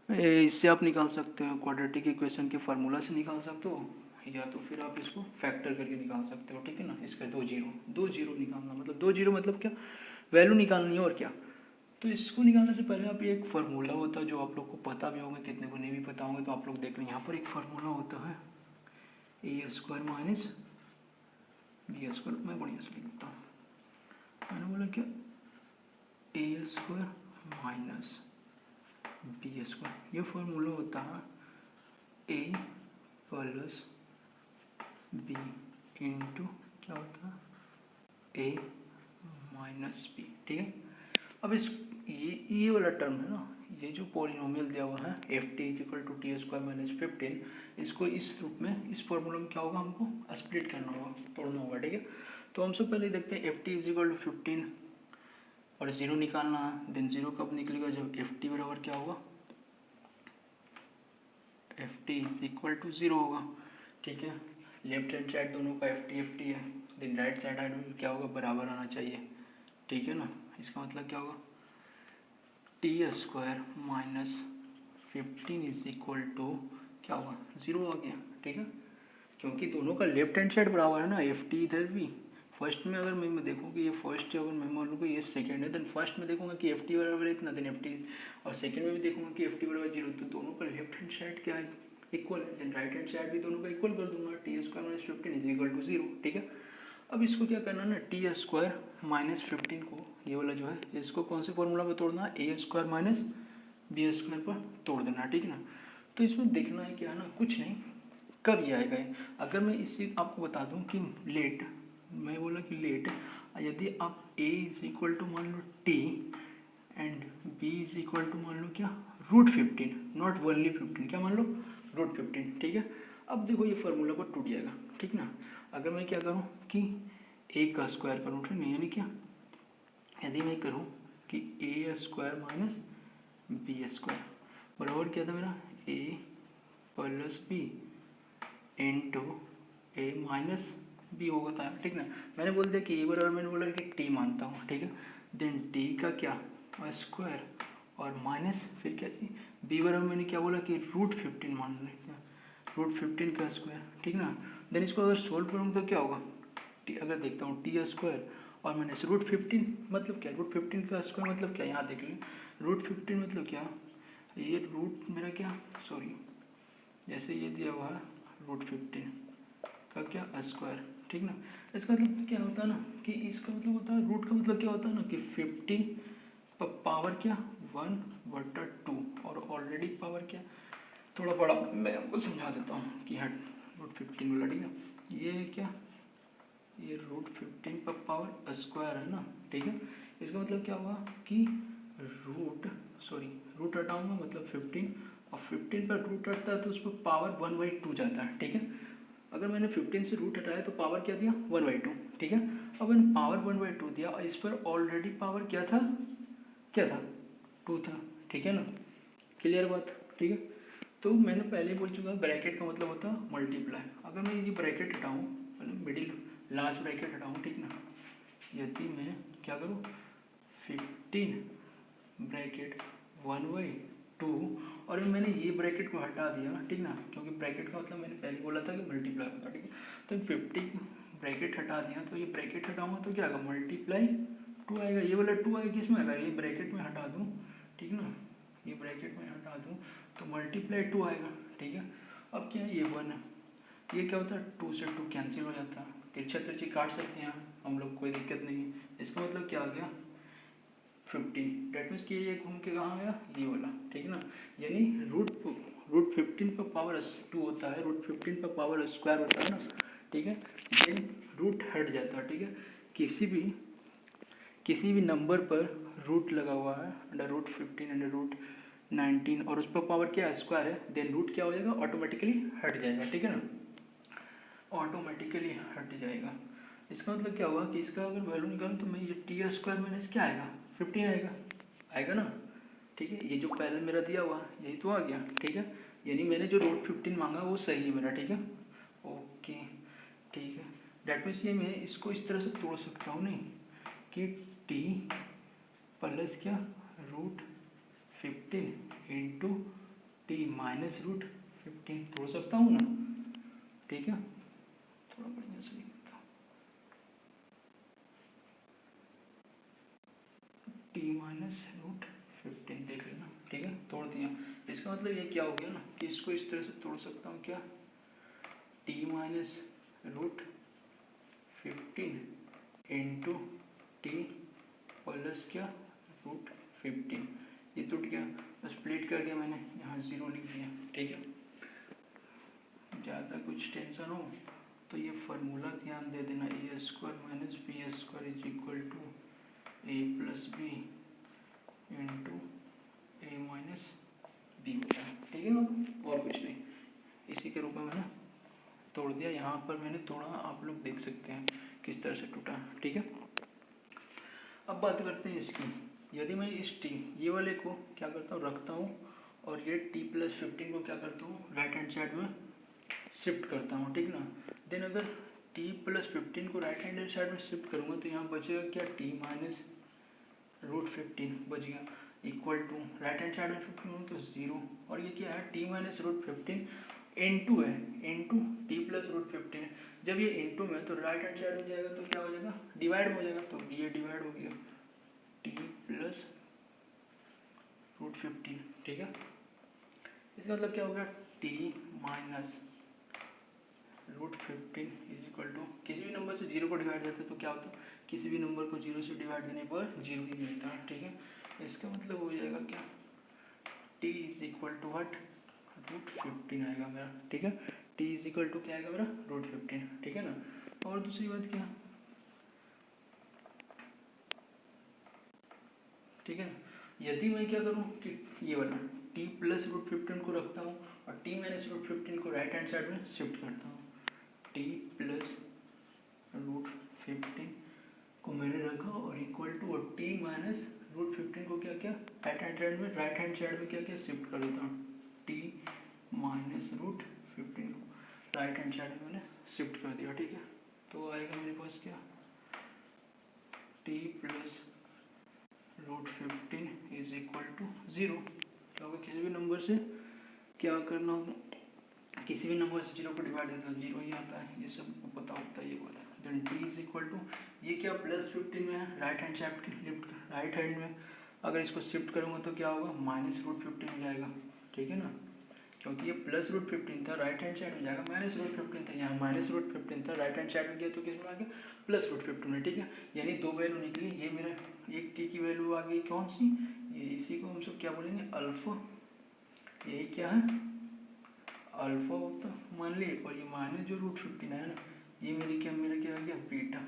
इससे आप निकाल सकते हो, क्वाड्रेटिक इक्वेशन के फार्मूला से निकाल सकते हो, या तो फिर आप इसको फैक्टर करके निकाल सकते हो। ठीक है ना, इसका दो जीरो निकालना, मतलब 2 जीरो मतलब क्या, वैल्यू निकालनी है और क्या। तो इसको निकालने से पहले आप एक फार्मूला होता है जो आप लोग को पता भी होगा, कितने को नहीं भी पता होंगे तो आप लोग देख लें। यहाँ पर एक फार्मूला होता है ए स्क्वायर माइनस बी स्क्वायर, मैं बढ़िया से लिखता हूँ। मैंने बोला क्या, ए स्क्वायर माइनस बी स्क्वायर, ये फार्मूला होता है ए प्लस बी इंटू क्या होता है ए माइनस बी। ठीक है, अब इस ये वाला टर्म है ना, ये जो पॉलिनोमियल दिया हुआ है f t equal to t square minus 15, इसको इस रूप में, इस फॉर्मूला में क्या होगा, हमको स्प्लिट करना होगा, तोड़ना होगा। ठीक है, तो हम सब पहले देखते हैं f t is equal to 15 और जीरो निकालना है। देन जीरो कब निकलेगा, जब एफ टी बराबर क्या होगा, f t is equal to zero होगा। ठीक है, लेफ्ट हैंड साइड दोनों का एफ टी है, देन राइट साइड में क्या होगा, बराबर आना चाहिए। ठीक है ना, इसका मतलब क्या होगा, t square minus 15 is equal to क्या होगा, जीरो आ गया। ठीक है, क्योंकि दोनों का लेफ्ट हैंड साइड बराबर है ना, एफ टी इधर भी। फर्स्ट में अगर मैं देखूँ कि ये फर्स्ट है, अगर मैं मान लूँ कि ये सेकंड है, देन फर्स्ट में देखूंगा कि एफ टी बराबर है इतना, देन एफ टी, और सेकंड में भी देखूंगा कि एफ टी बराबर जीरो, तो दोनों का लेफ्ट हैंड साइड क्या है, इक्वल है। देन राइट हैंड साइड भी दोनों का इक्वल कर दूंगा, t square minus 15 is equal to zero. ठीक है, अब इसको क्या करना ना, टी स्क्वायर माइनस 15 को, ये वाला जो है इसको कौन से फॉर्मूला पर तोड़ना है, ए स्क्वायर माइनस बी स्क्वायर पर तोड़ देना। ठीक है ना, तो इसमें देखना है क्या है ना, कुछ नहीं, कब ये आएगा। अगर मैं इसी आपको बता दूं कि लेट, मैं बोला कि लेट, यदि आप a इज इक्वल टू मान लो t and b is equal to मान लो क्या, √15, नॉट ओनली 15, क्या मान लो √15। ठीक है, अब देखो ये फार्मूला को टूट जाएगा। ठीक ना, अगर मैं क्या करूँ कि a का स्क्वायर करूँ, ठीक है, यानी क्या, यदि मैं करूँ कि a square minus b square बराबर क्या था मेरा, a plus b into a minus b होगा था। ठीक ना, मैंने बोल दिया कि ए बराबर, मैंने बोला कि टी मानता हूँ। ठीक है, देन टी का क्या स्क्वायर और माइनस फिर क्या थी, बी बराबर मैंने क्या बोला कि √15 मान लिया, √15 का स्क्वायर। ठीक ना, देन इसको अगर सोल्व करूँगा तो क्या होगा, टी अगर देखता हूँ टी स्क्वायर और मैंने √15 मतलब क्या, √15 का स्क्वायर मतलब क्या, यहाँ देख लें, √15 मतलब क्या, ये रूट मेरा क्या, सॉरी, जैसे ये दिया हुआ है √15 का क्या स्क्वायर। ठीक ना, इसका मतलब क्या होता है ना, कि इसका मतलब होता है, रूट का मतलब क्या होता है ना कि 15 पावर क्या 1/2, और ऑलरेडी पावर क्या, थोड़ा बड़ा मैं आपको समझा देता हूँ कि हाँ √15 वाला। ठीक है, ये क्या, ये √15 पावर स्क्वायर है ना। ठीक है, इसका मतलब क्या हुआ कि रूट हटाऊंगा मतलब 15, और 15 पर रूट हटता है तो उस पर पावर 1/2 जाता है। ठीक है, अगर मैंने 15 से रूट हटाया तो पावर क्या दिया 1/2। ठीक है, अब मैंने पावर 1/2 दिया और इस पर ऑलरेडी पावर क्या था 2 था। ठीक है ना, क्लियर बात। ठीक है, तो मैंने पहले ही बोल चुका, ब्रैकेट का मतलब होता है मल्टीप्लाई। अगर मैं ये ब्रैकेट हटाऊँ, मतलब मिडिल लास्ट ब्रैकेट हटाऊँ, ठीक ना, यदि मैं क्या करूँ 15 ब्रैकेट 1/2, और मैंने ये ब्रैकेट को हटा दिया। ठीक ना, क्योंकि ब्रैकेट का मतलब मैंने पहले बोला था कि मल्टीप्लाई होता है। ठीक है, तो 50 ब्रैकेट हटा दिया, तो ये ब्रैकेट हटाऊंगा तो क्या आएगा, मल्टीप्लाई 2 आएगा। ये वाला 2 आएगा, किस में आएगा, ये ब्रैकेट में हटा दूँ। ठीक ना, ये ब्रैकेट में हटा दूँ तो मल्टीप्लाई 2 आएगा। ठीक है, अब क्या है, ये 1 है, ये क्या होता है 2 से 2 कैंसिल हो जाता है, तिरछा तिरछी काट सकते हैं हम लोग, कोई दिक्कत नहीं है। इसका मतलब क्या आ गया 15, डेट मीन्स कि ये घूम के कहाँ आया, ये वाला, ठीक है ना। यानी रूट 15 पर पावर 2 होता है, रूट 15 पर पावर स्क्वायर होता है ना, ठीक है। देन रूट हट जाता है, ठीक है। किसी भी नंबर पर रूट लगा हुआ है, अंडर रूट 15, अंडर रूट 19, और उस पर पावर क्या है, स्क्वायर है, देन रूट क्या हो जाएगा, ऑटोमेटिकली हट जाएगा, ठीक है ना, ऑटोमेटिकली हट जाएगा। इसका मतलब क्या हुआ कि इसका अगर वैल्यू निकालूँ तो मैं ये टी स्क्वायर माइनस क्या आएगा, 15 आएगा ना, ठीक है। ये जो पहले मेरा दिया हुआ यही तो आ गया, ठीक है। यानी मैंने जो रूट 15 मांगा वो सही है मेरा, ठीक है, ओके, ठीक है। डेट मीन्स ये मैं इसको इस तरह से तोड़ सकता हूँ नहीं कि टी प्लस क्या root 15 into t minus root 15 तोड़ सकता हूँ ना, ठीक है। थोड़ा बढ़िया से लिखता हूँ, टी माइनस रूट 15 देख लेना, ठीक है, तोड़ दिया। इसका मतलब ये क्या हो गया ना कि इसको इस तरह से तोड़ सकता हूँ, क्या t minus root 15 into t plus क्या रूट 15, ये टूट गया, स्प्लिट कर दिया मैंने, यहाँ 0 लिख दिया, ठीक है। ज़्यादा कुछ टेंशन हो तो ये फार्मूला ध्यान दे देना, a square minus b square is equal to a plus b into a minus b होता है, ठीक है ना, और कुछ नहीं। इसी के रूप में मैंने तोड़ दिया, यहाँ पर मैंने तोड़ा, आप लोग देख सकते हैं किस तरह से टूटा, ठीक है। अब बात करते हैं इसकी, यदि मैं इस टी ये वाले को क्या करता हूँ, रखता हूँ, और ये टी प्लस 15 को क्या करता हूँ, राइट हैंड साइड में शिफ्ट करता हूँ, ठीक ना। देन अगर टी प्लस 15 को राइट हैंड साइड में शिफ्ट करूँगा तो यहाँ बचेगा क्या, टी माइनस रूट 15 बच गया, equal to right hand side में शिफ्ट करूँगा तो 0, और ये क्या है, टी माइनस रूट 15 इंटू है, इंटू टी प्लस रूट 15। जब ये इंटू में तो राइट हैंड साइड में जाएगा तो क्या हो जाएगा, डिवाइड हो जाएगा, तो ये डिवाइड हो गया टी प्लस रूट 15, ठीक है। इसका मतलब क्या हो गया, t minus root 15 is equal to, किसी भी नंबर से 0 को डिवाइड करते हैं तो क्या होता है, किसी भी नंबर को 0 से डिवाइड करने पर 0 ही मिलता है, ठीक है। इसका मतलब हो जाएगा क्या, t is equal to what, root 15 आएगा मेरा, ठीक है। t इज इक्वल टू क्या आएगा मेरा, रूट 15, ठीक है ना। और दूसरी बात क्या, ठीक है ना, यदि मैं क्या करूँ कि ये वाला t प्लस रूट 15 को रखता हूँ और t माइनस रूट 15 को राइट हैंड साइड में शिफ्ट करता हूँ, t प्लस रूट 15 को मैंने रखा और इक्वल टू, और टी माइनस रूट 15 को क्या क्या राइट हैंड साइड में क्या क्या शिफ्ट कर देता हूँ, टी माइनस रूट 15 को राइट हैंड साइड में मैंने शिफ्ट कर दिया, ठीक है। तो आएगा मेरे पास क्या, t plus root 15 is equal to 0, क्योंकि किसी भी नंबर से क्या करना होगा, किसी भी नंबर से 0 को डिवाइड करता है 0 ही आता है, ये सब पता होता है ये वाला। Then t is equal to, ये क्या प्लस 15 में है, right hand side lift, right hand में अगर इसको शिफ्ट करूँगा तो क्या होगा, माइनस रूट 15 हो जाएगा, ठीक है ना, क्योंकि ये प्लस रूट 15 था, राइट हैंड साइड में जाएगा, माइनस रूट 15 था, यहाँ माइनस रूट 15 था, राइट हैंड साइड में गया तो किस में आ गया, प्लस रूट 15 में, ठीक है। यानी दो वैल्यू निकली, ये मेरा एक टी की वैल्यू आ गई कौन सी, ये इसी को हम सब क्या बोलेंगे, अल्फा, यही क्या है, अल्फा होता मान ली, और ये माइनस जो रूट 15 है ना, ये मेरा क्या आ गया, बीटा,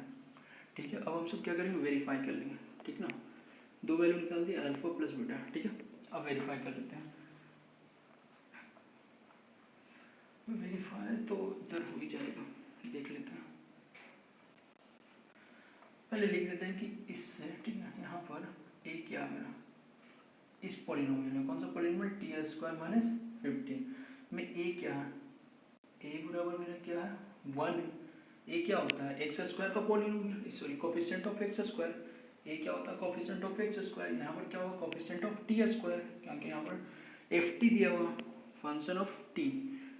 ठीक है। अब हम सब क्या करेंगे, वेरीफाई कर लेंगे, ठीक ना, दो वैल्यू निकाल दिए, अल्फा प्लस बीटा, ठीक है। अब वेरीफाई कर लेते हैं, वेरीफाई तो इधर हो ही जाएगा, देख लेते हैं, पहले लिख लेते हैं कि इससे, ठीक है, यहाँ पर ए क्या है मेरा, इस पॉलिनोमियल में कौन सा पॉलिनोमियल, टी स्क्वायर माइनस 15 में ए क्या है, ए बराबर मेरा क्या है 1, ए क्या होता है एक्स स्क्वायर का polynomial, sorry coefficient of x square, a क्या होता है कोफिशिएंट ऑफ एक्स स्क्वायर, यहाँ पर क्या होगा कोफिशिएंट ऑफ टी स्क्वायर, क्योंकि यहाँ पर एफ टी दिया हुआ, फंक्शन ऑफ टी,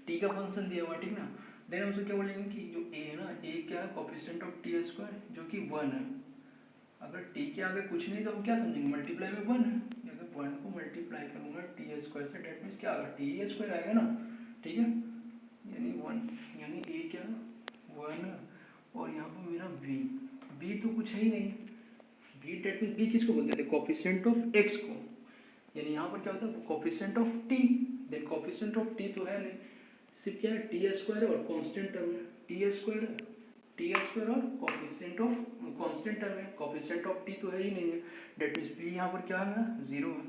टी का फंक्शन दिया हुआ, ठीक ना। देन हम क्या बोलेंगे कि जो ए है ना, ए क्या है कोफिशिएंट ऑफ टी स्क्वायर जो कि 1 है, अगर टी के आगे कुछ नहीं तो हम क्या समझेंगे, मल्टीप्लाई में 1 है, अगर 1 को मल्टीप्लाई करूँगा टी स्क्वायर से, डेट मीन्स क्या आएगा, टी स्क्वायर आएगा ना, ठीक है, यानी 1, यानी ए क्या 1 है, और यहाँ पर मेरा बी, बी तो कुछ है ही नहीं, बी डेट मीन बी किसको बोलते थे, कोफिशिएंट ऑफ एक्स को, यानी यहाँ पर क्या होता है coefficient of t, then coefficient of t तो है नहीं, सिर्फ क्या है टी स्क्वायर और कांस्टेंट टर्म है, टी स्क्वायर और कोफिशिएंट ऑफ कांस्टेंट टर्म है, कोफिशिएंट ऑफ टी तो है ही नहीं है, दैट मींस बी यहाँ पर क्या है 0 है,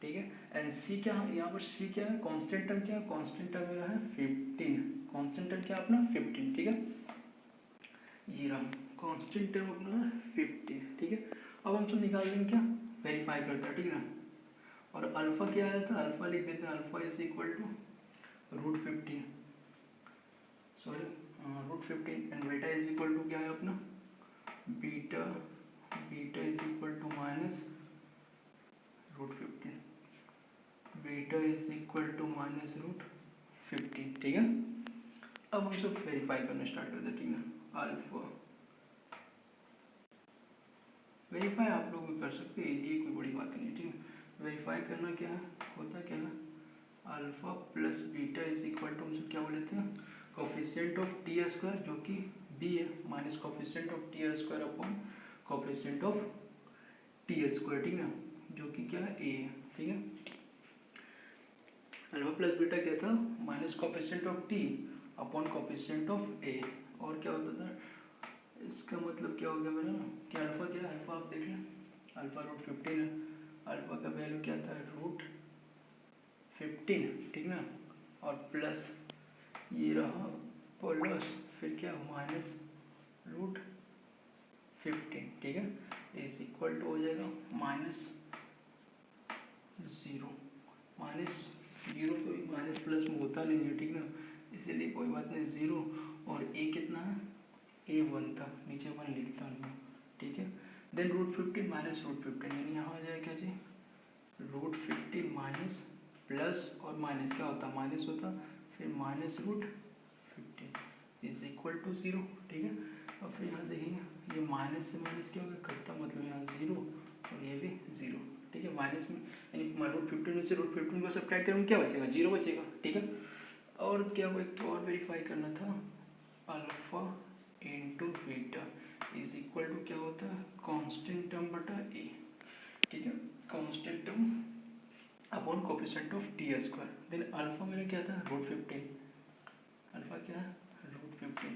ठीक है। एंड सी क्या है यहाँ पर, सी क्या है कांस्टेंट टर्म, क्या है कांस्टेंट टर्म मेरा है 15, कांस्टेंट टर्म क्या अपना 15, ठीक है, ये रहा कांस्टेंट टर्म अपना 15, ठीक है। अब हम सब निकाल देंगे क्या, वेरीफाई करते हैं, ठीक है ना। और अल्फा क्या आया था, अल्फा लिख देते हैं, alpha is equal to √15, sorry √15 and beta is equal to क्या है अपना, beta is equal to minus √15, beta is equal to minus √15, ठीक है। अब हम सब वेरीफाई करना स्टार्ट कर देते हैं, अल्फा वेरीफाई आप लोग भी कर सकते हैं, ये कोई बड़ी बात नहीं, ठीक है। वेरीफाई करना क्या है, होता क्या है, alpha plus beta is equal to हम सब क्या बोले थे, कोफिशिएंट ऑफ टी स्क्वायर जो कि बी है minus coefficient of t square upon coefficient of t square, ठीक है, जो कि क्या है ए है, ठीक है। अल्फा प्लस बीटा क्या था, minus coefficient of t upon coefficient of a, और क्या होता था, इसका मतलब क्या हो गया मेरा कि अल्फा क्या है, अल्फा आप देख लें, अल्फा √15 है, अल्फा का वैल्यू क्या था √15, ठीक ना, और प्लस ये रहा प्लस फिर क्या माइनस √15, ठीक है, इज इक्वल टू हो जाएगा -0, -0 तो माइनस प्लस में होता नहीं है, ठीक ना, इसीलिए कोई बात नहीं 0, और ए कितना है, A1 था, नीचे 1 लिखता हूँ, ठीक है। देन √15 माइनस √15 यानी यहाँ आ जाएगा जी √15 माइनस प्लस और माइनस क्या होता, माइनस होता, फिर माइनस √15 इज इक्वल टू 0, ठीक है। और फिर यहाँ देखेंगे ये माइनस से माइनस क्या होगा, कटता, मतलब यहाँ 0 और ये भी 0, ठीक है, माइनस में यानी √15 में से √15 को सब्ट्रैक्ट करेंगे क्या बचेगा, 0 बचेगा, ठीक है। और क्या वो एक तो और वेरीफाई करना था, alpha into beta is equal to क्या होता है, कांस्टेंट टर्म बटा ए, ठीक है, constant term upon coefficient of t square, then alpha मेरा क्या था √15, अल्फा क्या है √15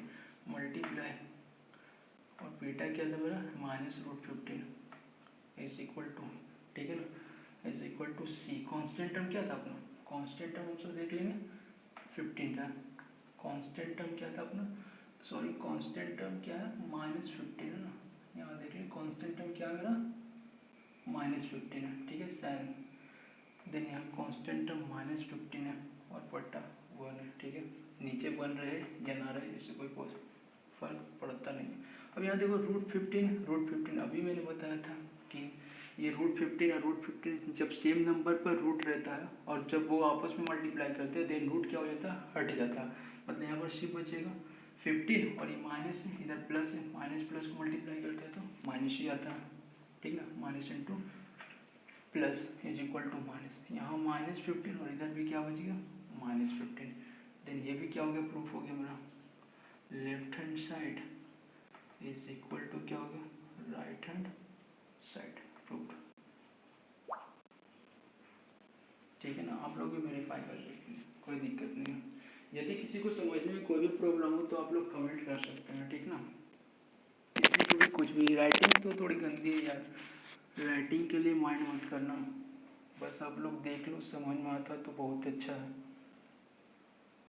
मल्टीप्लाई और बीटा क्या था मेरा -√15 इज इक्वल टू, ठीक है ना, is equal to c, constant term क्या था अपना, कांस्टेंट टर्म हम सब देख लेंगे 15 था, कांस्टेंट टर्म क्या था अपना, सॉरी कांस्टेंट टर्म क्या है -15 है ना, यहाँ देखिए कांस्टेंट टर्म क्या है मेरा -15 है, ठीक है, साइन, देन यहाँ कांस्टेंट टर्म -15 है और बटा 1 है, ठीक है, नीचे 1 रहे या ना रहे इससे कोई फर्क पड़ता नहीं। अब यहाँ देखो √15 अभी मैंने बताया था कि ये √15 और √15 जब सेम नंबर पर रूट रहता है और जब वो आपस में मल्टीप्लाई करते हैं देन रूट क्या हो जाता है, हट जाता है, मतलब यहाँ पर सिर्फ बचेगा 15 और ये माइनस है, इधर प्लस है, माइनस प्लस को मल्टीप्लाई करते हैं तो माइनस ही आता है, ठीक है, minus into plus is equal to minus, यहाँ -15 और इधर भी क्या बचेगा -15, देन ये भी क्या हो गया, प्रूफ हो गया मेरा, left hand side is equal to क्या हो गया, राइट हैंड साइड, प्रूफ, ठीक है ना। आप लोग भी वेरीफाई कर सकते हैं, कोई दिक्कत नहीं है। यदि किसी को समझने में कोई भी प्रॉब्लम हो तो आप लोग कमेंट कर सकते हैं, ठीक ना। किसी को भी कुछ भी, राइटिंग तो थोड़ी गंदी है यार, राइटिंग के लिए माइंड मत करना, बस आप लोग देख लो, समझ में आता तो बहुत अच्छा है।